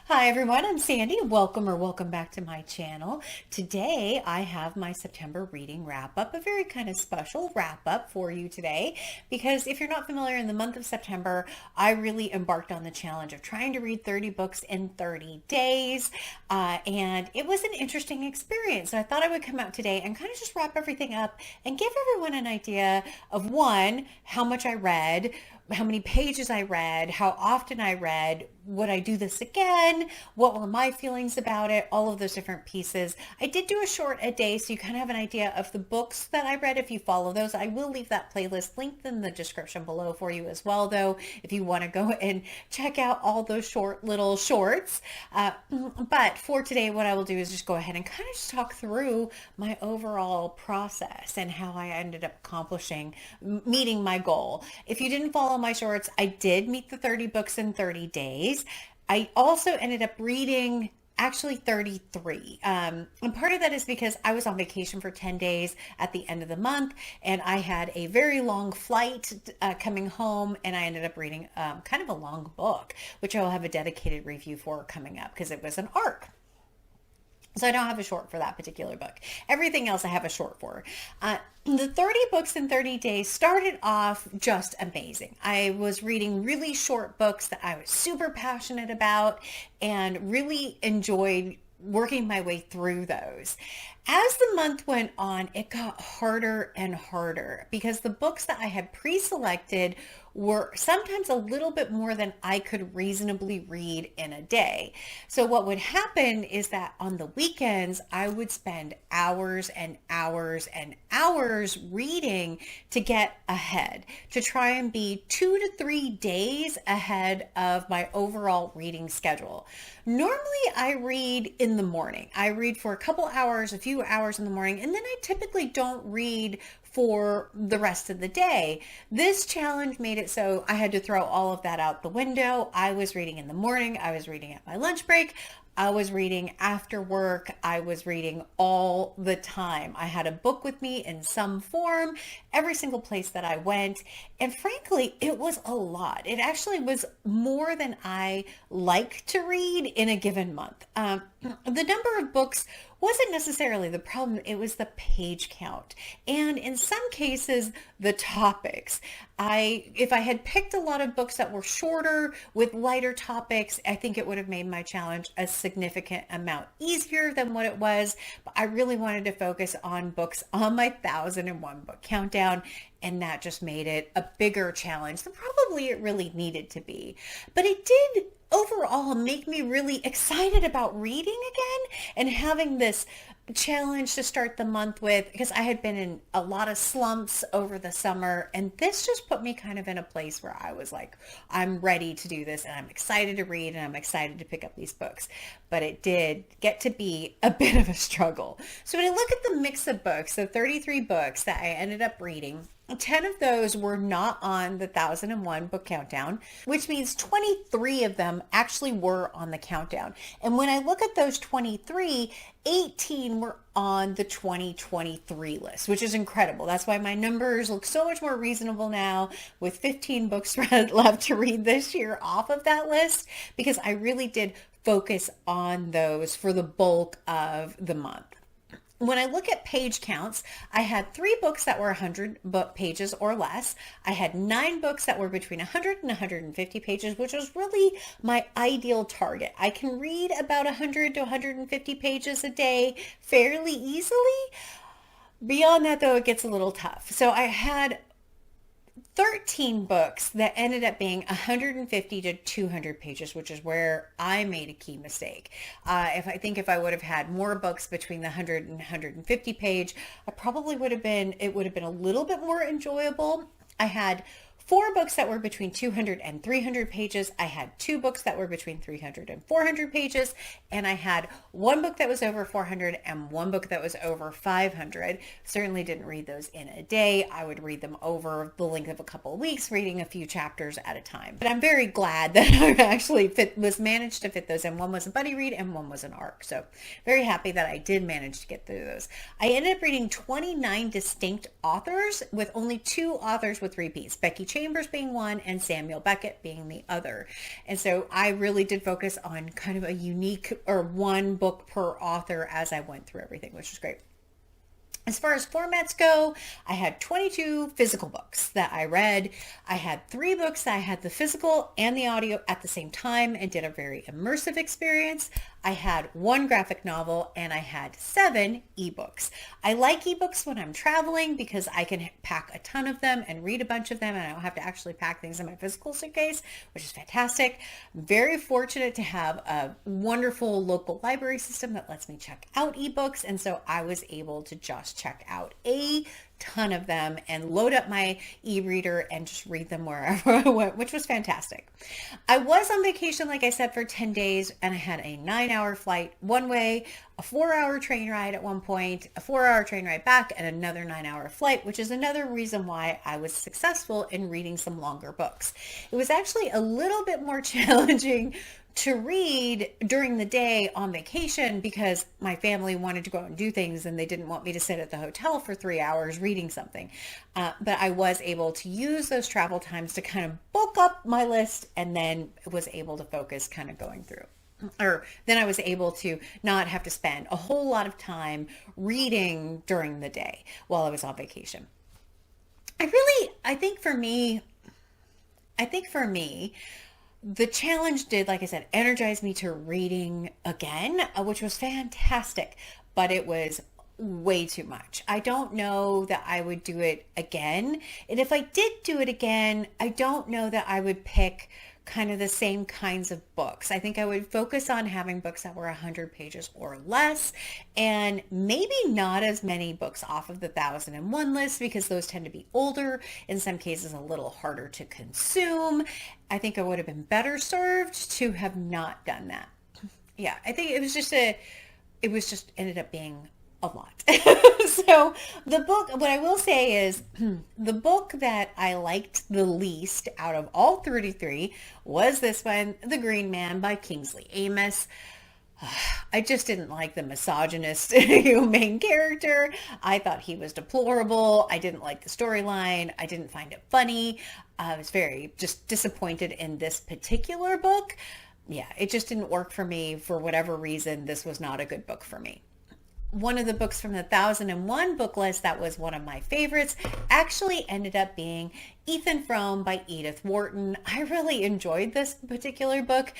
Hi everyone, I'm Sandy. Welcome back to my channel. Today I have my September reading wrap up, a very kind of special wrap up for you today, because if you're not familiar, in the month of September, I really embarked on the challenge of trying to read 30 books in 30 days, and it was an interesting experience. So I thought I would come out today and kind of just wrap everything up and give everyone an idea of, one, how much I read, how many pages I read, how often I read, would I do this again? What were my feelings about it? All of those different pieces. I did do a short a day, so you kind of have an idea of the books that I read if you follow those. I will leave that playlist linked in the description below for you as well, though, if you want to go and check out all those short little shorts. But for today, what I will do is just go ahead and kind of just talk through my overall process and how I ended up accomplishing, meeting my goal. If you didn't follow my shorts, I did meet the 30 books in 30 days. I also ended up reading actually 33. And part of that is because I was on vacation for 10 days at the end of the month, and I had a very long flight coming home, and I ended up reading kind of a long book, which I will have a dedicated review for coming up because it was an arc. So I don't have a short for that particular book. Everything else I have a short for. The 30 books in 30 days started off just amazing. I was reading really short books that I was super passionate about and really enjoyed working my way through those. As the month went on, it got harder and harder because the books that I had pre-selected were sometimes a little bit more than I could reasonably read in a day. So what would happen is that on the weekends, I would spend hours and hours and hours reading to get ahead, to try and be 2 to 3 days ahead of my overall reading schedule. Normally I read in the morning. I read for a couple hours, a few hours in the morning, and then I typically don't read for the rest of the day. This challenge made it so I had to throw all of that out the window. I was reading in the morning. I was reading at my lunch break. I was reading after work. I was reading all the time. I had a book with me in some form every single place that I went. And frankly, it was a lot. It actually was more than I like to read in a given month. The number of books wasn't necessarily the problem. It was the page count. And in some cases, the topics. If I had picked a lot of books that were shorter with lighter topics, I think it would have made my challenge a significant amount easier than what it was. But I really wanted to focus on books on my 1001 book countdown, and that just made it a bigger challenge than probably it really needed to be. But it did overall make me really excited about reading again and having this challenge to start the month with, because I had been in a lot of slumps over the summer, and this just put me kind of in a place where I was like, I'm ready to do this, and I'm excited to read, and I'm excited to pick up these books. But it did get to be a bit of a struggle. So when I look at the mix of books, the 33 books that I ended up reading, 10 of those were not on the 1001 book countdown, which means 23 of them actually were on the countdown. And when I look at those 23, 18 were on the 2023 list, which is incredible. That's why my numbers look so much more reasonable now, with 15 books left to read this year off of that list, because I really did focus on those for the bulk of the month. When I look at page counts, I had 3 books that were 100 book pages or less. I had 9 books that were between 100 and 150 pages, which was really my ideal target. I can read about 100 to 150 pages a day fairly easily. Beyond that, though, it gets a little tough. So I had 13 books that ended up being 150 to 200 pages, which is where I made a key mistake. If I would have had more books between the 100 and 150 page, it would have been a little bit more enjoyable. I had 4 books that were between 200 and 300 pages. I had 2 books that were between 300 and 400 pages. And I had 1 book that was over 400 and 1 book that was over 500. Certainly didn't read those in a day. I would read them over the length of a couple of weeks, reading a few chapters at a time. But I'm very glad that I actually managed to fit those in. 1 was a buddy read and 1 was an arc. So very happy that I did manage to get through those. I ended up reading 29 distinct authors, with only 2 authors with repeats. Becky Chambers being one and Samuel Beckett being the other. And so I really did focus on kind of a unique or one book per author as I went through everything, which was great. As far as formats go, I had 22 physical books that I read. I had 3 books that I had the physical and the audio at the same time and did a very immersive experience. I had 1 graphic novel and I had 7 ebooks. I like ebooks when I'm traveling because I can pack a ton of them and read a bunch of them, and I don't have to actually pack things in my physical suitcase, which is fantastic. I'm very fortunate to have a wonderful local library system that lets me check out ebooks, and so I was able to just check out a ton of them and load up my e-reader and just read them wherever I went, which was fantastic. I was on vacation, like I said, for 10 days, and I had a 9-hour flight one way, a 4-hour train ride at one point, a 4-hour train ride back, and another 9-hour flight, which is another reason why I was successful in reading some longer books. It was actually a little bit more challenging to read during the day on vacation because my family wanted to go out and do things and they didn't want me to sit at the hotel for 3 hours reading something. But I was able to use those travel times to kind of bulk up my list, and then was able to focus kind of going through. Or then I was able to not have to spend a whole lot of time reading during the day while I was on vacation. I think for me, the challenge did, like I said, energize me to reading again, which was fantastic, but it was way too much. I don't know that I would do it again. And if I did do it again, I don't know that I would pick kind of the same kinds of books. I think I would focus on having books that were 100 pages or less, and maybe not as many books off of the 1001 list because those tend to be older, in some cases a little harder to consume. I think I would have been better served to have not done that. Yeah, I think it was just ended up being a lot. So the book, what I will say is the book that I liked the least out of all 33 was this one, The Green Man by Kingsley Amis. I just didn't like the misogynist main character. I thought he was deplorable. I didn't like the storyline. I didn't find it funny. I was very just disappointed in this particular book. Yeah, it just didn't work for me. For whatever reason, this was not a good book for me. One of the books from the 1001 book list that was one of my favorites actually ended up being Ethan Frome by Edith Wharton. I really enjoyed this particular book.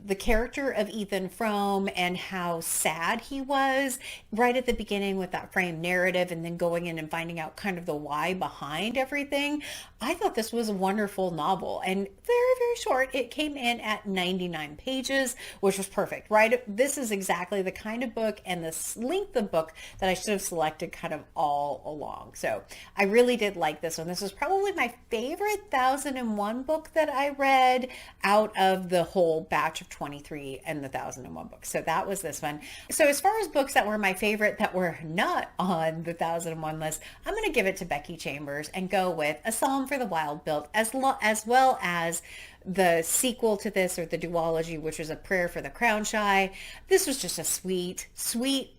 The character of Ethan Frome and how sad he was right at the beginning with that frame narrative, and then going in and finding out kind of the why behind everything. I thought this was a wonderful novel and very, very short. It came in at 99 pages, which was perfect, right? This is exactly the kind of book and the length of book that I should have selected kind of all along. So I really did like this one. This was probably my favorite 1001 book that I read out of the whole batch of 23 and the 1001 books. So that was this one. So as far as books that were my favorite that were not on the 1001 list, I'm going to give it to Becky Chambers and go with A Psalm for the Wild Built, as well as the sequel to this, or the duology, which was A Prayer for the Crown Shy. This was just a sweet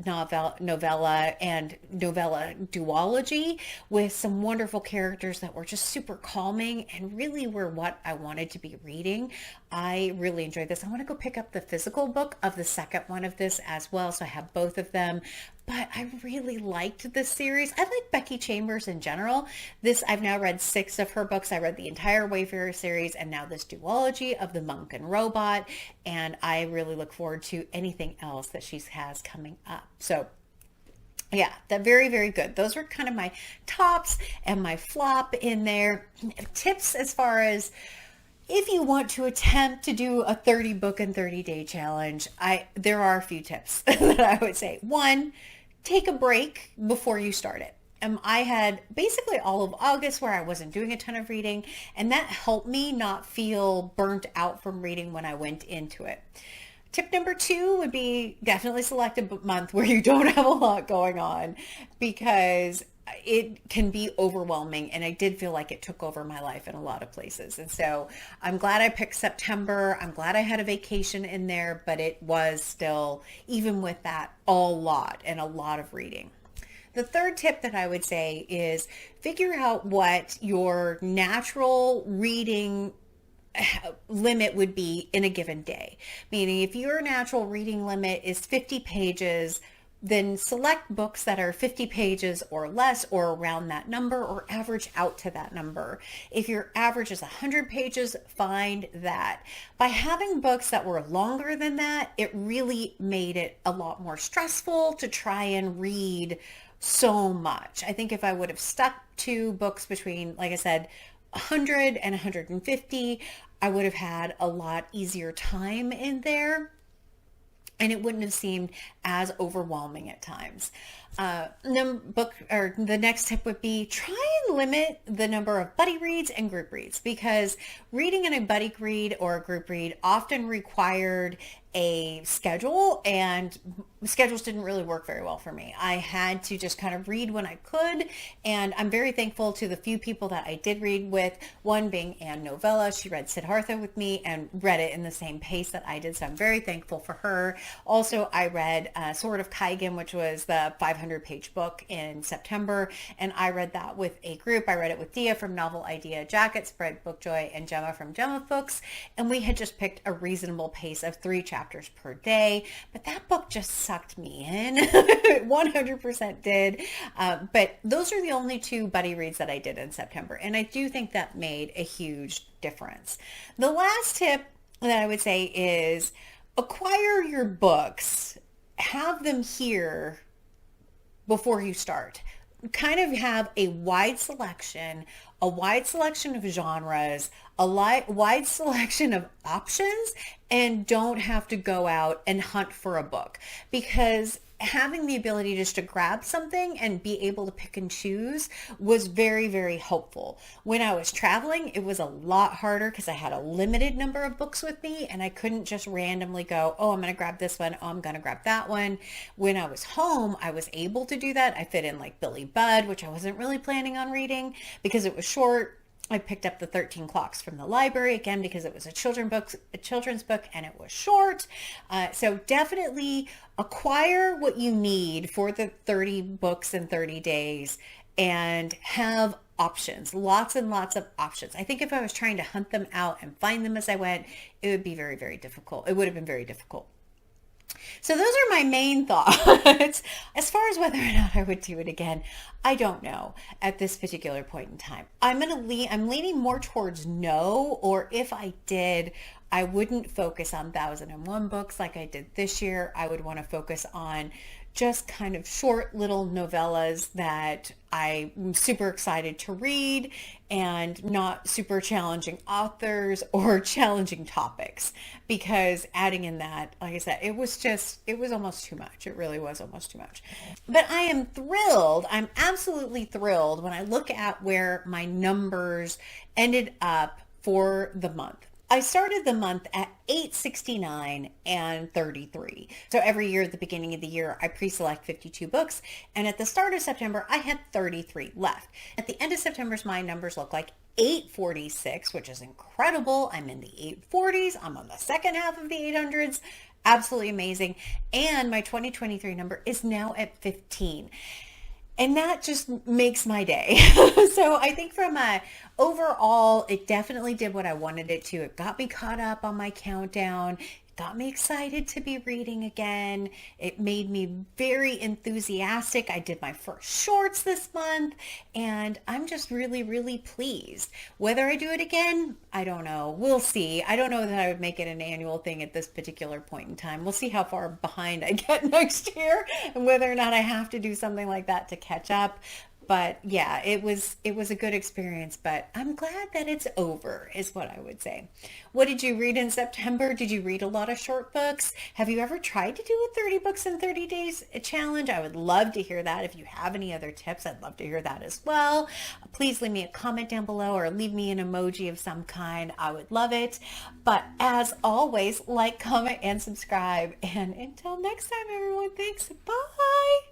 novella and novella duology with some wonderful characters that were just super calming and really were what I wanted to be reading. I really enjoyed this. I want to go pick up the physical book of the second one of this as well, so I have both of them. But I really liked this series. I like Becky Chambers in general. I've now read 6 of her books. I read the entire Wayfarer series and now this duology of The Monk and Robot. And I really look forward to anything else that she has coming up. So yeah, that very, very good. Those were kind of my tops and my flop in there. Tips as far as if you want to attempt to do a 30 book and 30 day challenge, there are a few tips that I would say. One, take a break before you start it. I had basically all of August where I wasn't doing a ton of reading, and that helped me not feel burnt out from reading when I went into it. Tip number 2 would be definitely select a month where you don't have a lot going on, because it can be overwhelming, and I did feel like it took over my life in a lot of places. And so I'm glad I picked September. I'm glad I had a vacation in there, but it was still, even with that, a lot of reading. The third tip that I would say is figure out what your natural reading limit would be in a given day. Meaning if your natural reading limit is 50 pages, then select books that are 50 pages or less or around that number, or average out to that number. If your average is 100 pages, find that. By having books that were longer than that, it really made it a lot more stressful to try and read so much. I think if I would have stuck to books between, like I said, 100 and 150, I would have had a lot easier time in there, and it wouldn't have seemed as overwhelming at times. The next tip would be try and limit the number of buddy reads and group reads, because reading in a buddy read or a group read often required a schedule, and schedules didn't really work very well for me. I had to just kind of read when I could, and I'm very thankful to the few people that I did read with, one being Anne Novella. She read Siddhartha with me and read it in the same pace that I did, so I'm very thankful for her. Also, I read Sword of Keegan, which was the 500-page book in September, and I read that with a group. I read it with Dia from Novel Idea Jacket, Spread Bookjoy, and Gemma from Gemma Books, and we had just picked a reasonable pace of 3 chapters per day, but that book just sucked me in. 100% did. But those are the only 2 buddy reads that I did in September, and I do think that made a huge difference. The last tip that I would say is acquire your books, have them here before you start. Kind of have a wide selection of genres, a wide selection of options, and don't have to go out and hunt for a book, because having the ability just to grab something and be able to pick and choose was very, very helpful. When I was traveling, it was a lot harder because I had a limited number of books with me, and I couldn't just randomly go, oh, I'm going to grab this one, oh, I'm going to grab that one. When I was home, I was able to do that. I fit in like Billy Budd, which I wasn't really planning on reading because it was short. I picked up the 13 Clocks from the library, again, because it was a children's book, and it was short. So definitely acquire what you need for the 30 books in 30 days and have options, lots and lots of options. I think if I was trying to hunt them out and find them as I went, it would be very, very difficult. It would have been very difficult. So those are my main thoughts. As far as whether or not I would do it again, I don't know at this particular point in time. I'm leaning more towards no, or if I did, I wouldn't focus on 1001 books like I did this year. I would want to focus on just kind of short little novellas that I'm super excited to read, and not super challenging authors or challenging topics, because adding in that, like I said, it was almost too much. It really was almost too much. But I am thrilled. I'm absolutely thrilled when I look at where my numbers ended up for the month. I started the month at 869 and 33. So every year at the beginning of the year, I pre-select 52 books. And at the start of September, I had 33 left. At the end of September, my numbers look like 846, which is incredible. I'm in the 840s. I'm on the second half of the 800s. Absolutely amazing. And my 2023 number is now at 15. And that just makes my day. So I think from overall, it definitely did what I wanted it to. It got me caught up on my countdown. It got me excited to be reading again. It made me very enthusiastic. I did my first shorts this month, and I'm just really, really pleased. Whether I do it again, I don't know. We'll see. I don't know that I would make it an annual thing at this particular point in time. We'll see how far behind I get next year and whether or not I have to do something like that to catch up. But yeah, it was a good experience, but I'm glad that it's over, is what I would say. What did you read in September? Did you read a lot of short books? Have you ever tried to do a 30 books in 30 days challenge? I would love to hear that. If you have any other tips, I'd love to hear that as well. Please leave me a comment down below, or leave me an emoji of some kind. I would love it. But as always, like, comment, and subscribe. And until next time, everyone, thanks. Bye.